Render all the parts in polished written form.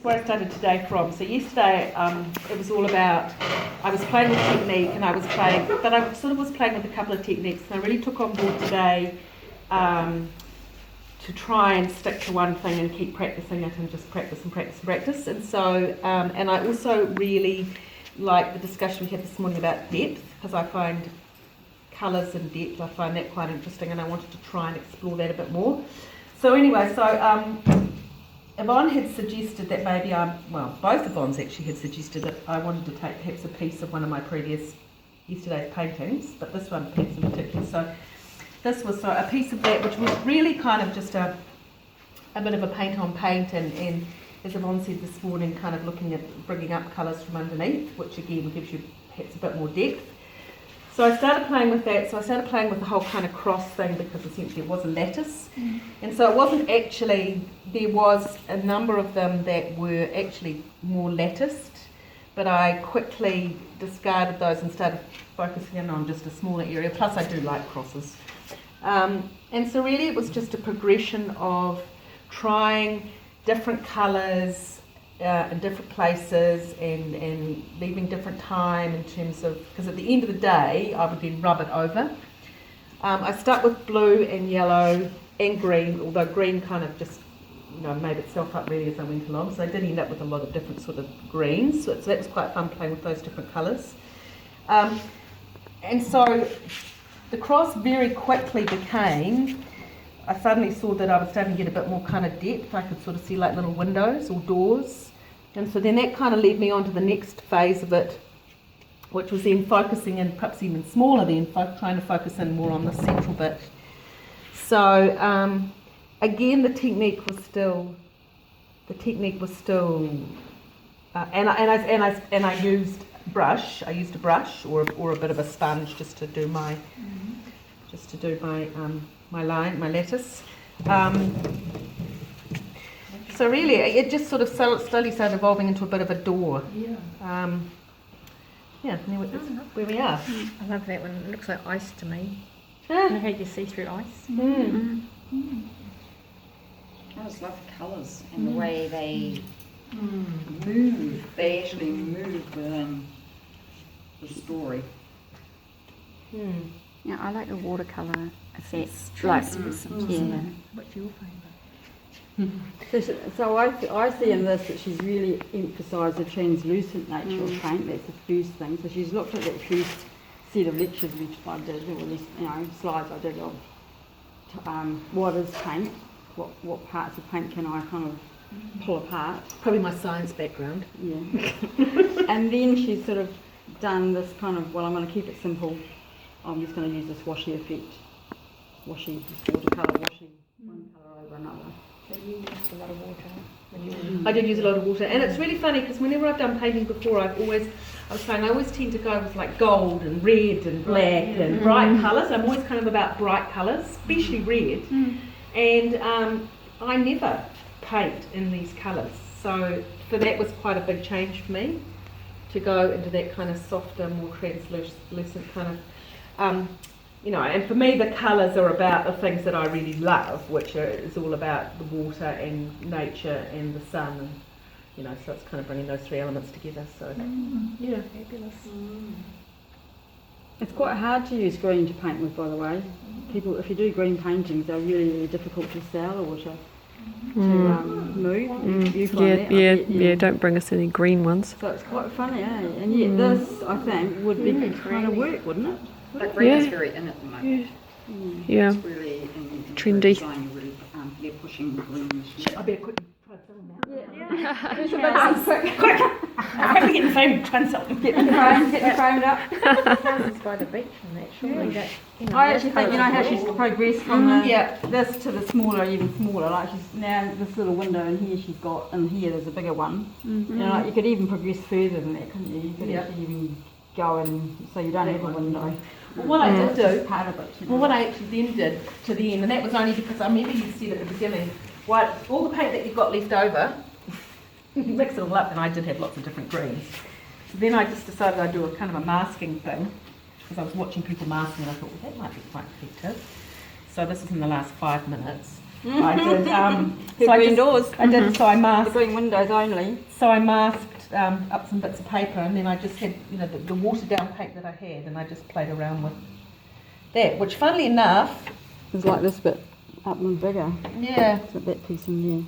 where I started today from. So yesterday it was all about, I was playing with technique and I was playing with a couple of techniques, and I really took on board today to try and stick to one thing and keep practicing it and just practice and practice and practice. And so, and I also really like the discussion we had this morning about depth, because I find colours and depth, I find that quite interesting, and I wanted to try and explore that a bit more. So anyway, Yvonne had suggested that maybe both Yvonne's actually had suggested that I wanted to take perhaps a piece of one of my yesterday's paintings, but this one perhaps in particular. So this was a piece of that, which was really kind of just a bit of a paint on paint, and as Yvonne said this morning, kind of looking at bringing up colours from underneath, which again gives you perhaps a bit more depth. So I started playing with that. So I started playing with the whole kind of cross thing, because essentially it was a lattice. And so it wasn't actually, there was a number of them that were actually more latticed, but I quickly discarded those and started focusing in on just a smaller area. Plus I do like crosses. And so really it was just a progression of trying different colours in different places and leaving different time in terms of, because at the end of the day I would then rub it over. I stuck with blue and yellow and green, although green kind of just made itself up really as I went along, so I did end up with a lot of different sort of greens, so that was quite fun playing with those different colours. And so the cross very quickly became, I suddenly saw that I was starting to get a bit more kind of depth. I could sort of see like little windows or doors. And so then that kind of led me on to the next phase of it, which was then focusing in, perhaps even smaller then, trying to focus in more on the central bit. So again, the technique was still, and I used brush. I used a brush or a bit of a sponge just to do my, my line, my lattice. So really, it just sort of slowly started evolving into a bit of a door. That's where we are. I love that one. It looks like ice to me. Ah. You had your see-through ice. I just love the colours and the way they move. They actually move within the story. Yeah, I like the watercolour effects. Translucent. Yeah. What's your favourite? So I see in this that she's really emphasised the translucent nature of paint. That's the first thing. So she's looked at that first set of lectures which I did, or at least slides I did of what is paint, what parts of paint can I kind of pull apart. Probably my science background. Yeah. And then she's sort of done this kind of, I'm going to keep it simple. I'm just going to use this washy effect. Washy, watercolour, washy, one colour over another. So you used a lot of water. I did use a lot of water, and it's really funny because whenever I've done painting before, I always tend to go with like gold and red and black and bright colours. I'm always kind of about bright colours, especially red. And I never paint in these colours, so that was quite a big change for me to go into that kind of softer, more translucent kind of. And for me the colours are about the things that I really love, which is all about the water and nature and the sun, and so it's kind of bringing those three elements together. So yeah, Fabulous. It's quite hard to use green to paint with, by the way. People, if you do green paintings, they're really, really difficult to sell or to move. You find that? Yeah, don't bring us any green ones. So it's quite funny, eh? And yet this, I think, would be kind of work, wouldn't it? But green is very in at the moment. Yeah. It's really in Trendy. design, really, they're pushing green. I better quickly try something out. Quick! I'm going to get the phone and try and something. Get the frame up. Houses by the beach and that, surely I actually think, how she's progressed from this to the smaller, even smaller. Like she's now this little window in here she's got, and here there's a bigger one. You could even progress further than that, couldn't you? You could actually even go and, so you don't have a window. Well, what I did do, part of it. what I actually then did to the end, and that was only because I remember you said at the beginning, all the paint that you've got left over, mix it all up, and I did have lots of different greens. So then I just decided I'd do a kind of a masking thing, because I was watching people masking and I thought, well, that might be quite effective. So this is in the last 5 minutes. I did. Your I green just- doors. I did. So I The masked. green windows only. So I masked up some bits of paper, and then I just had, you know, the watered down paint that I had, and I just played around with that. Which, funnily enough, It's like this bit up and bigger. yeah, So that piece in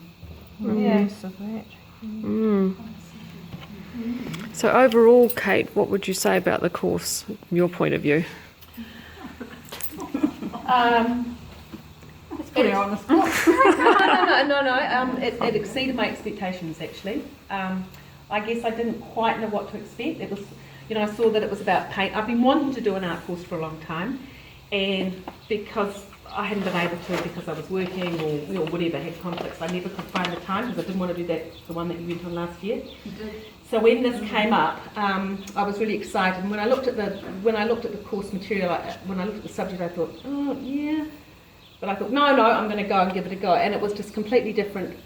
yeah. So overall, Kate, what would you say about the course from your point of view? there. Put it on the spot. No. It exceeded my expectations, actually. I guess I didn't quite know what to expect. It was, you know, I saw that it was about paint. I've been wanting to do an art course for a long time, and because I hadn't been able to because I was working or, you know, whatever, had conflicts, I never could find the time because I didn't want to do that, the one that you went on last year. So when this came up, I was really excited. And when I looked at the course material, when I looked at the subject, I thought, oh yeah. But I thought, no, I'm going to go and give it a go. And it was just completely different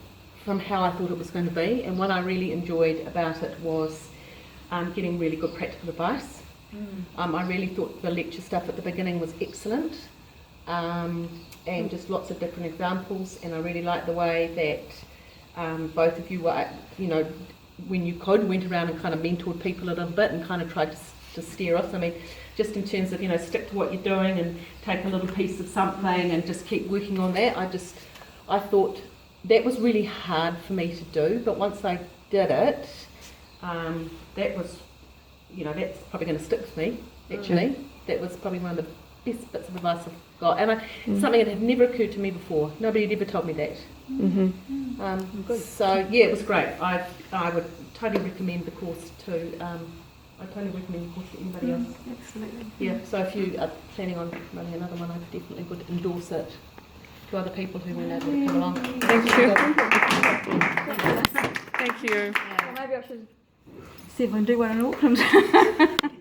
from how I thought it was going to be. And what I really enjoyed about it was getting really good practical advice. I really thought the lecture stuff at the beginning was excellent. And just lots of different examples. And I really liked the way that both of you were, you know, when you could, went around and kind of mentored people a little bit and kind of tried to steer us. I mean, just in terms of, you know, stick to what you're doing and take a little piece of something and just keep working on that. I thought that was really hard for me to do, but once I did it, that was, you know, that's probably going to stick with me, actually. That was probably one of the best bits of advice I've got. And something that had never occurred to me before. Nobody had ever told me that. So yeah, it was great. I would totally recommend the course to. I totally recommend the course to anybody else. Absolutely. Yeah. So if you are planning on running another one, I definitely would endorse it to other people who weren't able to come along. Thank you. Thank you. Well, maybe I should see if I can do one in Auckland.